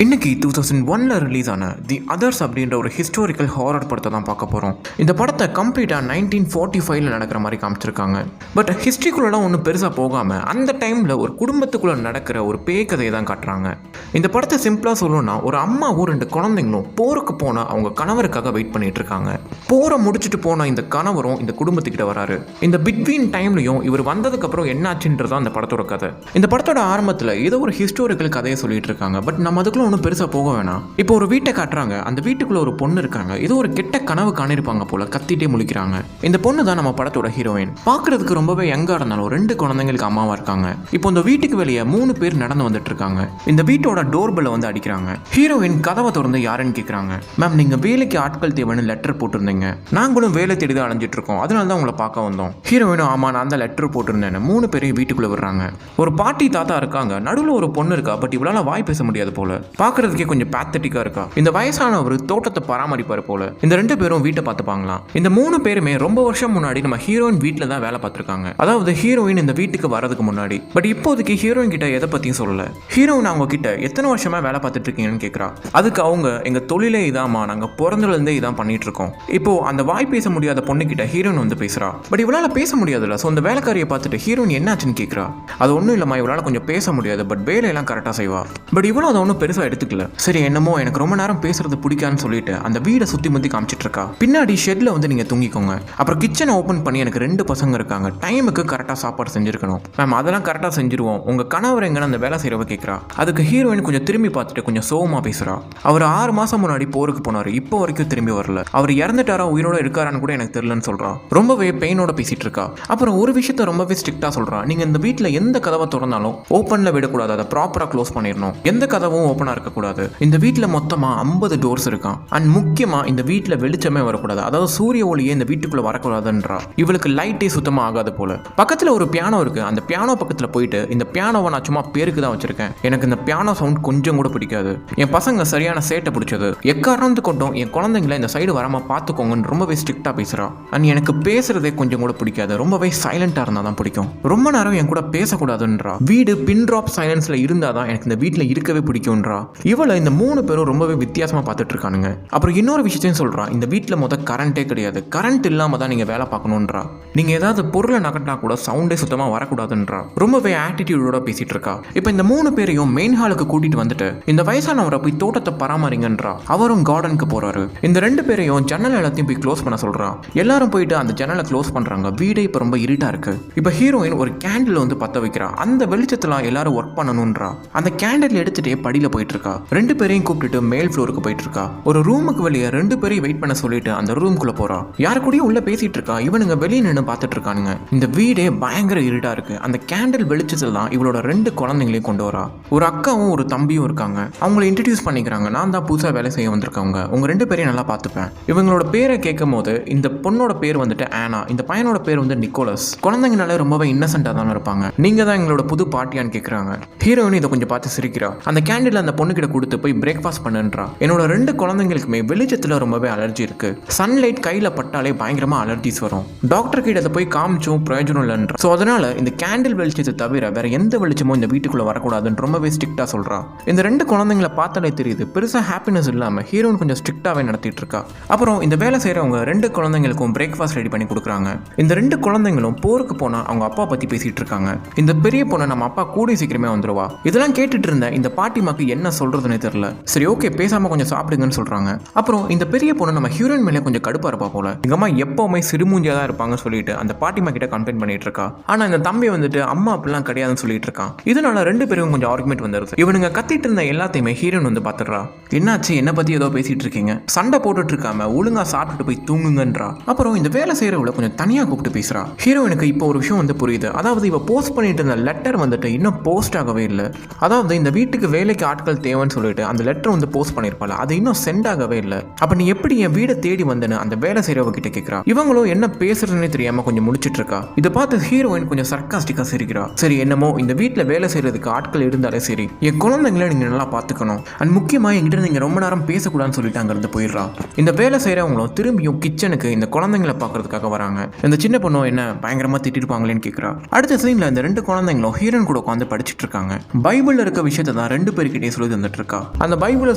இன்னைக்கு 2001 ரிலீஸ் ஆன the others அப்படின்ற ஒரு ஹிஸ்டாரிக்கல் ஹாரர் படத்தை தான் பார்க்க போகிறோம். இந்த படத்தை கம்ப்ளீட்டாக 1945 நடக்கிற மாதிரி காமிச்சிருக்காங்க. பட் ஹிஸ்ட்ரிக்குள்ளெல்லாம் ஒன்றும் பெருசாக போகாமல் அந்த டைமில் ஒரு குடும்பத்துக்குள்ளே நடக்கிற ஒரு பேய் கதையை தான் காட்டுறாங்க. இந்த படத்தை சிம்பிளாக சொல்லணும்னா, ஒரு அம்மாவும் 2 குழந்தைங்களும் போருக்கு போனால் அவங்க கணவருக்காக வெயிட் பண்ணிட்டு இருக்காங்க. போரை முடிச்சுட்டு போன இந்த கணவரும் இந்த குடும்பத்துக்கிட்ட வராரு. இந்த பிட்வீன் டைம்லையும் இவர் வந்ததுக்கப்புறம் என்னாச்சுன்றது அந்த படத்தோட கதை. இந்த படத்தோட ஆரம்பத்தில் ஏதோ ஒரு ஹிஸ்டாரிக்கல் கதையை சொல்லிட்டு இருக்காங்க. பட் நம்ம அதுக்குள்ள ஒன்றும் பெருசாக போக வேணாம். இப்போ ஒரு வீட்டை காட்டுறாங்க. அந்த வீட்டுக்குள்ள ஒரு பொண்ணு இருக்காங்க. ஏதோ ஒரு கெட்ட கனவு காணிருப்பாங்க போல, கத்திட்டே முழிக்கிறாங்க. இந்த பொண்ணு தான் நம்ம படத்தோட ஹீரோயின். பார்க்கறதுக்கு ரொம்பவே யங்கா இருந்தாலும் 2 குழந்தைங்களுக்கு அம்மாவா இருக்காங்க. இப்போ இந்த வீட்டுக்கு வெளியே 3 பேர் நடந்து வந்துட்டு இருக்காங்க. இந்த வீட்டோட டோர் பெல்ல வந்து அடிக்கிறாங்க. ஹீரோயின் கதவை திறந்து யாருன்னு கேட்கறாங்க. மேம், நீங்க வேலைக்கு ஆட்கள் தேவைன்னு லெட்டர் போட்டிருந்தீங்க. நாங்களும் வேலை தேடி தான் அலைஞ்சிட்டு இருக்கோம், அதனால தான் உங்களை பார்க்க வந்தோம். ஹீரோயினும் ஆமா, நான் அந்த லெட்டர் போட்டிருந்தேன். 3 பேரையும் வீட்டுக்குள்ள விடுறாங்க. ஒரு பாட்டி தாத்தா இருக்காங்க. நடுவில் ஒரு பொண்ணு இருக்கா. பட் இவளால வாய் பேச முடியாது போல. பார்க்கறதுக்கே கொஞ்சம் பேத்தட்டிக்கா இருக்கா. இந்த வயசானவர் தோட்டத்தை பராமரிப்பார் போல. இந்த 2 பேரும் வீட்டை பார்த்துப்பாங்களாம். இந்த 3 பேருமே ரொம்ப வருஷம் முன்னாடி நம்ம ஹீரோயின் வீட்டில் தான் வேலை பார்த்துருக்காங்க. அதாவது ஹீரோயின் இந்த வீட்டுக்கு வரதுக்கு முன்னாடி. பட் இப்போதைக்கு ஹீரோயின் கிட்ட எதை பத்தியும் சொல்லல. ஹீரோயின் அவங்க கிட்ட எத்தனை வருஷமா வேலை பார்த்துட்டு இருக்கீங்கன்னு கேட்கறா. அதுக்கு அவங்க, எங்க தொழிலே இதாமா, நாங்க பிறந்ததுல இருந்தே இதான் பண்ணிட்டு இருக்கோம். இப்போ அந்த வாய் பேச முடியாத பொண்ணு கிட்ட ஹீரோயின் வந்து பேசுறா. பட் இவளால பேச முடியாதுல்ல. ஸோ அந்த வேலைக்காரியை பார்த்துட்டு ஹீரோயின் என்னாச்சுன்னு கேட்கறா. அது ஒன்றும் இல்லம்மா, இவளால கொஞ்சம் பேச முடியாது, பட் வேலையெல்லாம் கரெக்டாக செய்வா. பட் இவளும் அதை ஒன்றும் பெருசாக எடுத்துக்கல. சரி, என்னமோ எனக்கு ரொம்ப நேரம் பேசுறது பிடிக்கான்னு சொல்லிட்டு அந்த வீடை சுத்தி முத்தி காமிச்சிட்டு இருக்கா. பின்னாடி ஷெட்ல வந்து நீங்க தூங்கிக்கோங்க. அப்புறம் கிச்சனை ஓப்பன் பண்ணி, எனக்கு 2 பசங்க இருக்காங்க, டைமுக்கு கரெக்டாக சாப்பாடு செஞ்சிருக்கணும். மேம், அதெல்லாம் கரெக்டாக செஞ்சிருவோம். உங்க கணவர் எங்கன்னு அந்த வேலை செய்யறவ கேட்கறா. அதுக்கு ஹீரோயின் கொஞ்சம் திரும்பி பார்த்துட்டு கொஞ்சம் சோகமா பேசுறா. அவர் 6 மாசம் முன்னாடி போருக்கு போனாரு, இப்போ வரைக்கும் திரும்பி வரல. அவர் இறந்துட்டாரா உயிரோட இருக்காரான்னு கூட எனக்கு தெரியலன்னு சொல்றா. ரொம்பவே பெயினோட பேசிட்டு இருக்கா. அப்புறம் ஒரு விஷயத்த ரொம்பவே ஸ்ட்ரிக்டா சொல்றா. நீங்க இந்த வீட்டில் எந்த கதவை திறந்தாலும் ஓப்பன்ல விடக்கூடாது, அதை ப்ராப்பரா க்ளோஸ் பண்ணிடணும். எந்த கதவும் ஓப்பனா இருக்கக்கூடாது. இந்த வீட்டில் மொத்தமா 50 டோர்ஸ் இருக்கான். அண்ட் முக்கியமா இந்த வீட்டில் வெளிச்சமே வரக்கூடாது, அதாவது சூரிய ஒளியே இந்த வீட்டுக்குள்ள வரக்கூடாதுன்றா. இவளுக்கு லைட்டே சுத்தமா ஆகாது போல. பக்கத்துல ஒரு பியானோ இருக்கு. அந்த பியானோ பக்கத்துல போயிட்டு, இந்த பியானோவை நான் சும்மா பேருக்கு தான் வச்சிருக்கேன், எனக்கு இந்த பியானோ சவுண்ட் கொஞ்சம் கூட பிடிக்காது. என் பசங்க சரியான சேட்டை பிடிச்சது, எக்காரணத்து கொண்டும் என் குழந்தைங்களை இந்த சைடு வராம பாத்துக்கோங்கன்னு ரொம்பவே ஸ்ட்ரிக்டா பேசுறா. அண்ட் எனக்கு பேசுறதே கொஞ்சம் கூட பிடிக்காது, ரொம்பவே சைலண்டா இருந்தா தான் பிடிக்கும். ரொம்ப நேரம் என் கூட பேசக்கூடாதுன்றா. வீடு பின் ட்ராப் சைலன்ஸ்ல இருந்தாதான் எனக்கு இந்த வீட்டில் இருக்கவே பிடிக்கும்ன்றா. இவளை இந்த 3 பேரும் ரொம்பவே வித்தியாசமா பார்த்துட்டு இருக்கானுங்க. அப்புறம் இன்னொரு விஷயத்தையும் சொல்றா. இந்த வீட்டில் கரண்டே கிடையாது, கரண்ட் இல்லாம தான் நீங்க வேலை பார்க்கணும்ன்றா. நீங்க ஏதாவது பொருளை நகட்டா கூட சவுண்டே சுத்தமா வரக்கூடாதுன்றா. ரொம்பவே ஆட்டிடியூடோட பேசிட்டு இருக்கா. இப்போ இந்த 3 பேரையும் மெயின் ஹாலுக்கு கூட்டிட்டு வந்துட்டு, இந்த வயசானவரை போய் தோட்டத்தை பராமரிங்கன்றா. அவரும் கார்டனுக்கு போறாரு. இந்த 2 பேரையும் ஜன்னல் எல்லாத்தையும் போய் க்ளோஸ் பண்ண சொல்றா. எல்லாரும் போயிட்டு அந்த ஜன்னலை க்ளோஸ் பண்றாங்க. வீடே இப்போ ரொம்ப இருட்டா இருக்கு. இப்போ ஹீரோயின் ஒரு கேண்டில் வந்து பத்த வைக்கிறா. அந்த வெளிச்சத்துல எல்லாரும் ஒர்க் பண்ணணும்ன்றா. அந்த கேண்டில் எடுத்துட்டே படியில போயிட்டு இருக்கா. 2 பேரையும் கூப்பிட்டுட்டு மேல் ஃப்ளோருக்கு போயிட்டு இருக்கா. ஒரு ரூமுக்கு வெளியே 2 பேரையும் வெயிட் பண்ண சொல்லிட்டு அந்த ரூம்குள்ள போறா. யாரு கூடயும் உள்ள பேசிட்டு இருக்கா. இவனுங்க வெளியே நின்று பார்த்துட்டு இருக்கானுங்க. இந்த வீடே பயங்கர இருட்டா இருக்கு. அந்த கேண்டில் வெளிச்சத்துல தான் இவளோட 2 குழந்தைங்களையும் கொண்டு வரா. ஒரு அக்காவும் ஒரு தம்பியும் இருக்காங்க. அவங்களை இன்ட்ரடியூஸ் பண்ணிக்கிறாங்க. நான் தான் புதுசா வேலை செய்ய வந்திருக்கவங்க, உங்க 2 பேரையும் நல்லா பார்த்துப்பேன். இவங்களோட பேரை கேட்கும் போது இந்த பொண்ணோட பேர் வந்துட்டு ஆனா, இந்த பையனோட பேர் வந்து நிக்கோலஸ். குழந்தைங்கனால ரொம்பவே இன்னசென்டா தான் இருப்பாங்க. நீங்க தான் எங்களோட புது பாட்டியான்னு கேட்கறாங்க. ஹீரோயின் இதை கொஞ்சம் பார்த்து சிரிக்கிறா. அந்த கேண்டில் அந்த பொண்ணு கிட்ட கொடுத்து போய் பிரேக்ஃபாஸ்ட் பண்ணுன்றா. என்னோட 2 குழந்தைங்களுக்குமே வெளிச்சத்துல ரொம்பவே அலர்ஜி இருக்கு. சன்லைட் கையில பட்டாலே பயங்கரமா அலர்ஜிஸ் வரும். டாக்டர் கிட்ட அதை போய் காமிச்சும் பிரயோஜனம் இல்லைன்றா. ஸோ அதனால இந்த கேண்டில் வெளிச்சத்தை தவிர வேற எந்த வெளிச்சமும் இந்த வீட்டுக்குள்ள வரக்கூடாதுன்னு ரொம்பவே ஸ்ட்ரிக்டா சொல்றா. இந்த 2 குழந்தைங்களை பார்த்தாலே தெரியுது, பெருசா ஹாப்பினஸ் இல்லாம ஹீரோயின் கொஞ்சம் ஸ்ட்ரிக்டாவே நடத்திட்டு இருக்கா. அப்புறம் இந்த வேலை செய்யறவங்க 2 குழந்தைங்களுக்கும் பிரேக்ஃபாஸ்ட் ரெடி பண்ணி கொடுக்குறாங்க. இந்த 2 குழந்தைங்களும் போருக்கு போனா அவங்க அப்பா பத்தி பேசிட்டு இருக்காங்க. இந்த பெரிய பொண்ணு, நம்ம அப்பா கூடிய சீக்கிரமே வந்துருவா. இதெல்லாம் கேட்டுட்டு இருந்த இந்த பாட்டிமாக்கு என்ன சொல்றதுன்னே தெரியல. சரி, ஓகே, பேசாம கொஞ்சம் சாப்பிடுங்கன்னு சொல்றாங்க. அப்புறம் இந்த பெரிய பொண்ணு நம்ம ஹீரோயின் மேலே கொஞ்சம் கடுப்பா இருப்பா போல. எங்க அம்மா எப்பவுமே சிறுமூஞ்சியா தான் இருப்பாங்கன்னு சொல்லிட்டு அந்த பாட்டிமா கிட்ட கம்ப்ளைண்ட் பண்ணிட்டு இருக்கா. ஆனா இந்த தம்பி வந்துட்டு அம்மா அப்படிலாம் கிடையாதுன்னு சொல்லிட்டு இருக்கான். இதனால 2 பேரும் கொஞ்சம் ஆர்குமெண்ட் வந்துருது. இவனுங்க கத்திட்டு இருந்த எல்லாத்தையுமே ஹீரோயின் வந்து பாத்துறா. என்னாச்சு, என்ன பத்தி ஏதோ பேசிட்டு இருக்கீங்க, சண்டை போட்டுட்டு இருக்காம ஒழுங்கா சாப்பிட்டுட்டு போய் தூங்குங்கன்றா. அப்புறம் இந்த வேலை செய்யறவளை கொஞ்சம் தனியா கூப்பிட்டு பேசுறா. ஹீரோயினுக்கு இப்போ ஒரு விஷயம் வந்து புரியுது. அதாவது இவ போஸ்ட் பண்ணிட்டு இருந்த லெட்டர் வந்துட்டு இன்னும் போஸ்ட் ஆகவே இல்லை. அதாவது இந்த வீட்டுக்கு வேலைக்கு ஆட்கள் தேவைன்னு சொல்லிட்டு அந்த லெட்டர் வந்து போஸ்ட் பண்ணிருப்பாள், அது இன்னும் சென்ட் ஆகவே இல்லை. அப்ப நீ எப்படி என் வீடை தேடி வந்தேன்னு அந்த வேலை செய்யறவ கிட்ட கேட்கிறா. இவங்களும் என்ன பேசுறதுன்னே தெரியாம கொஞ்சம் முடிச்சிட்டு இருக்கா. இதை பார்த்து ஹீரோயின் கொஞ்சம் சர்க்காஸ்டிக்கா சிரிக்கிறா. சரி, என்னமோ இந்த வீட்டுல வேலை செய்யறதுக்கு ஆட்கள் இருந்தாலே சரி, என் குழந்தைங்களை நீங்க நல்லா பாத்துக்கணும். அண்ட் முக்கியமா என்கிட்ட நீங்க ரொம்ப நேரம் பேசக்கூடாதுன்னு சொல்லிட்டு அங்க இருந்து போயிடுறா. இந்த வேலை செய்யறவங்களும் திரும்பியும் கிச்சனுக்கு இந்த குழந்தைங்களை பாக்குறதுக்காக வராங்க. இந்த சின்ன பொண்ணும் என்ன பயங்கரமா திட்டிருப்பாங்களேன்னு கேட்கிறா. அடுத்த சீன்ல இந்த 2 குழந்தைங்களும் ஹீரோயின் கூட உட்காந்து படிச்சுட்டு இருக்காங்க. பைபிள்ல இருக்க விஷயத்தை தான் 2 பேருக்கிட்டே சொல்லி போய் வந்துட்டு இருக்கா. அந்த பைபிளை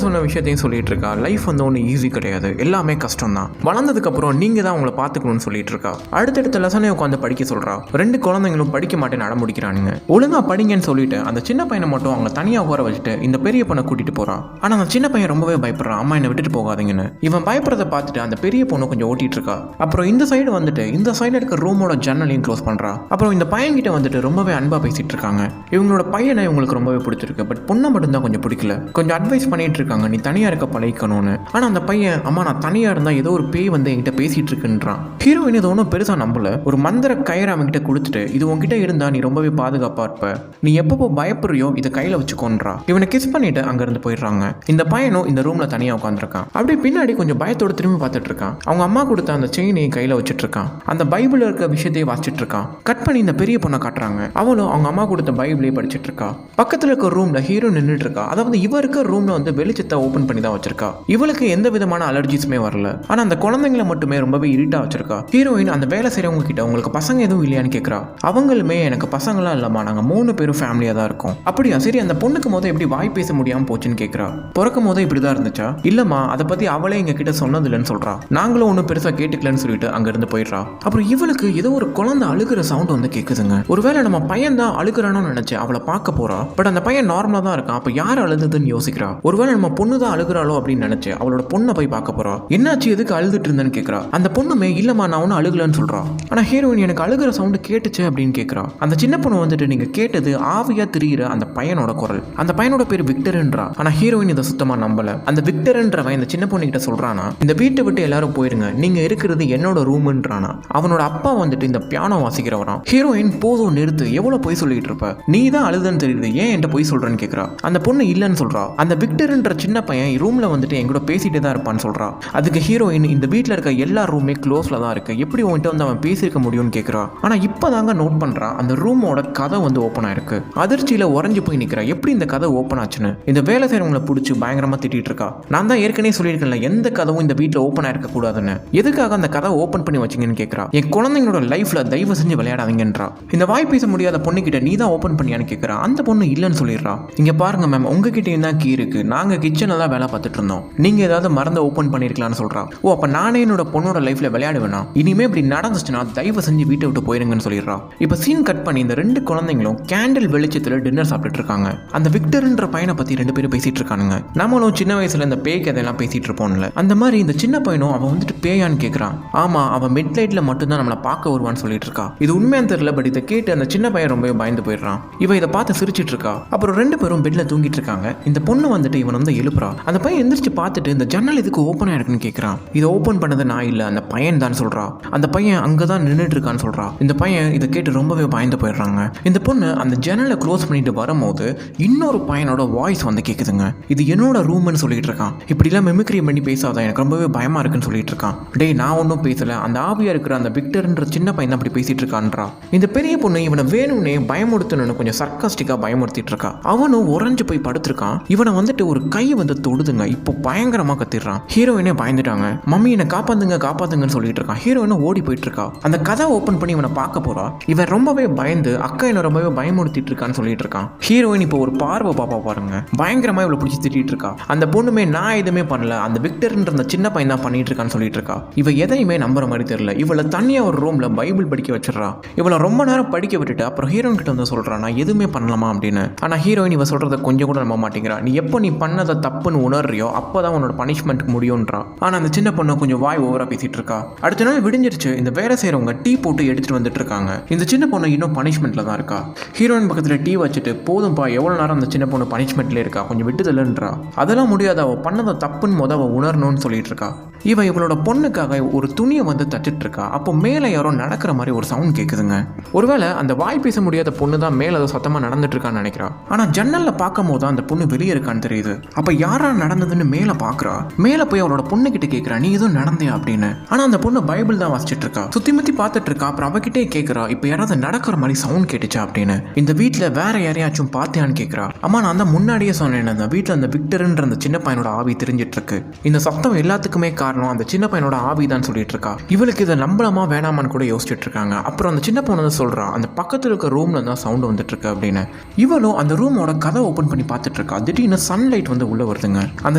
சொன்ன விஷயத்தையும் சொல்லிட்டு இருக்கா. லைஃப் வந்து ஒன்றும் ஈஸி கிடையாது, எல்லாமே கஷ்டம் தான். வளர்ந்ததுக்கு அப்புறம் நீங்க தான் உங்களை பார்த்துக்கணும்னு சொல்லிட்டு இருக்கா. அடுத்தடுத்த லெசனை உட்காந்து படிக்க சொல்றா. 2 குழந்தைங்களும் படிக்க மாட்டேன் நட முடிக்கிறானுங்க. ஒழுங்கா படிங்கன்னு சொல்லிட்டு அந்த சின்ன பையனை மட்டும் அவங்க தனியா உட்கார வச்சுட்டு இந்த பெரிய பொண்ணை கூட்டிட்டு போறான். ஆனா அந்த சின்ன பையன் ரொம்பவே பயப்படுறான். அம்மா என்னை விட்டுட்டு போகாதீங்கன்னு. இவன் பயப்படுறதை பார்த்துட்டு அந்த பெரிய பொண்ணு கொஞ்சம் ஓட்டிட்டு இருக்கா. அப்புறம் இந்த சைடு வந்துட்டு இந்த சைடு இருக்க ரூமோட ஜன்னலையும் க்ளோஸ் பண்றா. அப்புறம் இந்த பையன் கிட்ட வந்துட்டு ரொம்பவே அன்பா பேசிட்டு இருக்காங்க. இவங்களோட பையனை இவங்களுக்கு ரொம்பவே பிடிச்சிருக்கு. பட் பொண்ணை மட்டும் தான் கொஞ்சம் பிடிக்கல. கொஞ்சம் அட்வைஸ் பண்ணிட்டு இருக்காங்க, நீ தனியா இருக்க பழகிக்கணும்னு. ஆனா அந்த பையன், அம்மா நான் தனியா இருந்தா ஏதோ ஒரு பேய் வந்து என்கிட்ட பேசிட்டு இருக்குன்றான். ஹீரோயின் இது ஒன்றும் பெருசா நம்பல. ஒரு மந்திர கயிறு அவன்கிட்ட கொடுத்துட்டு, இது உன்கிட்ட இருந்தா நீ ரொம்பவே பாதுகாப்பா இருப்ப, நீ எப்பப்போ பயப்படுறியோ இதை கையில வச்சுக்கோன்றா. இவனை கிஸ் பண்ணிட்டு அங்க இருந்து போயிடுறாங்க. இந்த பையனும் இந்த ரூம்ல தனியா உட்காந்துருக்கான். அப்படியே பின்னாடி கொஞ்சம் பயத்தோட திரும்பி பார்த்துட்டு இருக்கான். அவங்க அம்மா கொடுத்த அந்த செயினையும் கையில வச்சுட்டு இருக்கான். அந்த பைபிள் இருக்க விஷயத்தையே வாசிச்சுட்டு இருக்கான். கட் பண்ணி இந்த பெரிய பொண்ணை காட்டுறாங்க. அவளும் அவங்க அம்மா கொடுத்த பைபிளே படிச்சுட்டு இருக்கா. பக்கத்துல இருக்க ரூம்ல ஹீரோ நின்றுட்டு இருக்கா. அதாவது இவ இருக்க ரூம்ல வந்து வெளிச்சத்தை ஓபன் பண்ணி தான் வச்சிருக்கா. இவளுக்கு எந்த விதமான அலர்ஜிஸுமே வரல. ஆனா அந்த குழந்தைங்களை மட்டுமே ரொம்பவே இருட்டா வச்சிருக்கா. ஹீரோயின் அந்த வேலை செய்யறவங்க கிட்ட உங்களுக்கு பசங்க எதுவும் இல்லையான்னு கேட்கறா. அவங்களுமே எனக்கு பசங்களாம் இல்லம்மா, நாங்க 3 பேரும் ஃபேமிலியா தான் இருக்கோம். அப்படியா, சரி அந்த பொண்ணுக்கு போது எப்படி வாய் பேச முடியாம போச்சுன்னு கேட்கறா. பிறக்கும் போதே இப்படிதான் இருந்துச்சா? இல்லம்மா, அதை பத்தி அவளே எங்க கிட்ட சொன்னது இல்லைன்னு சொல்றா. நாங்களும் ஒன்றும் பெருசா கேட்டுக்கலன்னு சொல்லிட்டு அங்க இருந்து போயிடுறா. அப்புறம் இவளுக்கு ஏதோ ஒரு குழந்தை அழுகிற சவுண்ட் வந்து கேக்குதுங்க. ஒருவேளை நம்ம பையன் தான் அழுகிறானு நினைச்சு அவளை பார்க்க போறா. பட் அந்த பையன் நார்மலா தான் இருக்கான். அப்ப யார் அழுதுன்னு யோசிக்கிறா. ஒருவேளை நம்ம பொண்ணு தான் அழுகிறாளோ அப்படின்னு நினைச்சு அவளோட பொண்ணை போய் பார்க்க போறா. என்னாச்சு, எதுக்கு அழுதுட்டு இருந்தேன்னு கேட்கறா. அந்த பொண்ணுமே இல்லம்மா நான் ஒன்னும் அழுகலன்னு சொல்றா. ஆனா ஹீரோயின் எனக்கு அழுகிற சவுண்ட் கேட்டுச்சு அப்படின்னு கேட்கறா. அந்த சின்ன பொண்ணு வந்துட்டு நீங்க கேட்டது ஆவியா திரியிற அந்த பையனோட குரல். அந்த பையனோட பேர் விக்டர்ன்றா. ஆனா ஹீரோயின் இதை சுத்தமா நம்பல. அந்த விக்டர்ன்றவன் இந்த சின்ன பொண்ணு கிட்ட சொல்றானா, இந்த வீட்டை விட்டு எல்லாரும் போயிருங்க, நீங்க இருக்கிறது என்னோட ரூம்ன்றானா. அவனோட அப்பா வந்துட்டு இந்த பியானோ வாசிக்கிறவரான். ஹீரோயின் போதும் நிறுத்து, எவ்வளவு பொய் சொல்லிட்டு இருப்ப, நீ தான் அழுதுன்னு தெரியுது, ஏன் என்கிட்ட பொய் சொல்றேன்னு கேட்கறா. அந்த பொண்ணு இல்லன்னு சொல்றா. அந்த விக்டர்ன்ற சின்ன பையன் ரூம்ல வந்துட்டு என் கூட பேசிட்டே தான் இருப்பான்னு சொல்றா. அதுக்கு ஹீரோயின் இந்த வீட்டில் இருக்க எல்லா ரூமே க்ளோஸ்ல தான் இருக்கு, எப்படி உன்கிட்ட வந்து அவன் பேசியிருக்க முடியும்னு கேட்கறா. ஆனா இப்பதாங்க நோட் பண்றா அந்த ரூமோட கதை வந்து ஓப்பன் ஆயிருக்கு. அதிர்ச்சியில உறைஞ்சு போய் நிக்கிறா. எப்படி இந்த கதை ஓப்பன் ஆச்சுன்னு இந்த வேலை செய்யறவங்களை பிடிச்சி பயங்கரமா திட்டிட்டு இருக்கா. நான் தான் ஏற்கனவே சொல்லியிருக்கேன்ல, எந்த கதவும் இந்த வீட்டில் ஓப்பன் ஆயிருக்க கூடாதுன்னு, எதுக்காக அந்த கதை ஓப்பன் பண்ணி வச்சிங்கன்னு கேட்கறா. என் குழந்தைங்களோட லைஃப்ல தயவு செஞ்சு விளையாடாதீங்கன்றா. இந்த வாய் பேச முடியாத பொண்ணு கிட்ட நீ தான் ஓப்பன் பண்ணியான்னு கேட்கறா. அந்த பொண்ணு இல்லைன்னு சொல்லிடுறா. இங்க பாருங்க மேம், உங்ககிட்ட தான் கீ இருக்கு, நாங்க கிச்சன்ல தான் வேலை பார்த்துட்டு இருந்தோம், நீங்க ஏதாவது மறந்து ஓப்பன் பண்ணிருக்கலாம்னு சொல்றா. ஓ அப்ப நானே என்னோட பொண்ணோட லைஃப்ல விளையாடுவேனா, இனிமே இப்படி நடந்துச்சுன்னா தயவு செஞ்சு வீட்டை விட்டு போயிருங்கன்னு சொல்லிடுறா. இப்ப சீன் கட் பண்ணி இந்த 2 குழந்தைங்களும் கேண்டில் வெளிச்சத்துல டின்னர் சாப்பிட்டுட்டு இருக்காங்க. அந்த விக்டர்ன்ற பையனை பத்தி 2 பேரும் பேசிட்டு இருக்கானுங்க. நம்மளும் சின்ன வயசுல இந்த பேய் கதையெல்லாம் பேசிட்டு இருப்போம்ல, அந்த மாதிரி இந்த சின்ன பையனும் அவன் வந்துட்டு பேயான்னு கேட்கறான். ஆமா, அவன் மிட் லைட்ல மட்டும் தான் நம்மளை பார்க்க வருவான்னு சொல்லிட்டு இருக்கா. இது உண்மையான்னு தெரியல, பட் இதை கேட்டு அந்த சின்ன பையன் ரொம்பவே பயந்து போயிடுறான். இவ இதை பார்த்து சிரிச்சிட்டு இருக்கா. அப்புறம் 2 பேரும் பெட்ல தூங்கிட்டு இருக்காங்க. இந்த பொண்ணு வந்துட்டு இவன் வந்து எழுப்புறா. அந்த பையன் எந்திரிச்சு பார்த்துட்டு இந்த ஜன்னல் இதுக்கு ஓப்பன் ஆயிருக்குன்னு கேட்கறான். இதை ஓப்பன் பண்ணது நான் இல்ல, அந்த பையன் தான் சொல்றா. அந்த பையன் அங்கதான் நின்றுட்டு இருக்கான்னு சொல்றா. இந்த பையன் இதை கேட்டு ரொம்பவே பயந்து போயிடுறாங்க. இந்த பொண்ணு அந்த ஜன்னலை க்ளோஸ் பண்ணிட்டு வரும்போது இன்னொரு பையனோட வாய்ஸ் வந்து கேக்குதுங்க. இது என்னோட ரூம்னு சொல்லிட்டு இருக்கான். இப்படிலாம் மெமிக்ரி பண்ணி பேசாத, எனக்கு ரொம்பவே பயமா இருக்குன்னு சொல்லிட்டு இருக்கான். டேய் நான் ஒன்றும் பேசல, அந்த ஆவியா இருக்கிற அந்த விக்டர்ன்ற சின்ன பையன் அப்படி பேசிட்டு இருக்கான்றா. இந்த பெரிய பொண்ணு இவனை வேணும்னே பயமுறுத்தணும்னு கொஞ்சம் சர்க்காஸ்டிக்கா பயமுறுத்திட்டு இருக்கா. அவனும் உறைஞ்சு போய் படுத்திருக்கான். இவனை வந்துட்டு ஒரு கை வந்து தொடுதுங்க. இப்போ பயங்கரமா கத்திடுறான். ஹீரோயினே பயந்துட்டாங்க. மம்மி என்னை காப்பாத்துங்க காப்பாத்துங்கன்னு சொல்லிட்டு இருக்கான். ஹீரோயினும் ஓடி போயிட்டு இருக்கா. அந்த கதை ஓப்பன் பண்ணி இவனை பார்க்க போறா. இவன் ரொம்பவே பயந்து அக்கா என்ன ரொம்பவே பயமுறுத்திட்டு இருக்கான்னு சொல்லிட்டு இருக்கான். ஹீரோயின் இப்போ ஒரு பார்வை பாப்பா பாருங்க, பயங்கரமா இவளை பிடிச்சி திட்டிட்டு இருக்கா. அந்த பொண்ணுமே நான் எதுவுமே பண்ணல, அந்த விக்டர்ன்ற அந்த சின்ன பையன் தான் பண்ணிட்டு இருக்கான்னு சொல்லிட்டு இருக்கா. இவ எதையுமே நம்புற மாதிரி தெரியல. இவளை தனியா ஒரு ரூம்ல பைபிள் படிக்க வச்சிடறா. இவளை ரொம்ப நேரம் படிக்க விட்டுட்டு அப்புறம் ஹீரோயின் கிட்ட வந்து சொல்றா, நான் எதுவுமே பண்ணலாமா அப்படின்னு. ஆனா ஹீரோயின் இவ சொல்றதை கொஞ்சம் கூட நம்ப மாட்டேங்கிறா. நீ எப்போ நீ பண்ணதை தப்புன்னு உணர்றியோ அப்பதான் உன்னோட பனிஷ்மெண்ட் முடியும்ன்றா. ஆனா அந்த சின்ன பொண்ணு கொஞ்சம் வாய் ஓவரா பேசிட்டு இருக்கா. அடுத்த நாள் விடிஞ்சிருச்சு. இந்த வேலை செய்யறவங்க டீ போட்டு எடுத்துட்டு வந்துட்டு இருக்காங்க. இந்த சின்ன பொண்ணு இன்னும் பனிஷ்மெண்ட்ல தான் இருக்கா. ஹீரோயின் பக்கத்துல டீ வச்சுட்டு, போதும்பா எவ்வளவு நேரம் அந்த சின்ன பொண்ணு பனிஷ்மெண்ட்ல இருக்கா, கொஞ்சம் விட்டுதல்ன்றா. அதெல்லாம் முடியாது, அவ பண்ணதை தப்புன்னு அவ உணரணும்னு சொல்லிட்டு இருக்கா. இவ இவளோட பொண்ணுக்காக ஒரு துணியை வந்து தச்சிட்டு இருக்கா. அப்போ மேலே யாரோ நடக்கிற மாதிரி ஒரு சவுண்ட் கேட்குதுங்க. ஒருவேளை அந்த வாய் பேச முடியாத பொண்ணு தான் மேலே ஏதோ சத்தமா நடந்துட்டு இருக்கான்னு நினைக்கிறா. ஆனா ஜன்னல்ல பார்க்கும் போது அந்த பொண்ணு வெளியே இருக்கான்னு தெரியுது. அப்ப யாரா நடந்ததுன்னு மேலே பாக்குறா. மேலே போய் அவளோட பொண்ணு கிட்ட கேட்கிறா, நீ எதுவும் நடந்தியா அப்படின்னு. ஆனா அந்த பொண்ணு பைபிள் தான் வாசிச்சுட்டு இருக்கா. சுத்தி முத்தி பார்த்துட்டு இருக்கா. அப்புறம் அவகிட்டே கேட்கிறா, இப்ப யாராவது நடக்கிற மாதிரி சவுண்ட் கேட்டுச்சா அப்படின்னு. இந்த வீட்டுல வேற யாரையாச்சும் பார்த்தியான்னு கேட்கிறா. அம்மா நான் தான் முன்னாடியே சொன்னேன், அந்த வீட்டுல அந்த விக்டர்ன்ற அந்த சின்ன பையனோட ஆவி தெரிஞ்சிட்டு இருக்கு. இந்த சத்தம் எல்லாத்துக்குமே காரணம் அந்த சின்ன பையனோட ஆவி தான் சொல்லிட்டு இருக்கா. இவளுக்கு இதை நம்பலாமா வேணாமான்னு கூட யோசிச்சுட்டு இருக்காங்க. அப்புறம் அந்த சின்ன பொண்ணு வந்து சொல்றா, அந்த பக்கத்தில் இருக்க ரூம்ல தான் சவுண்ட் வந்துட்டு இருக்கு அப்படின்னு. இவளும் அந்த ரூமோட கதை ஓப்பன் பண்ணி பார்த்துட்டு இருக்கா. திடீர்னு சன்லைட் வந்து உள்ள வருதுங்க. அந்த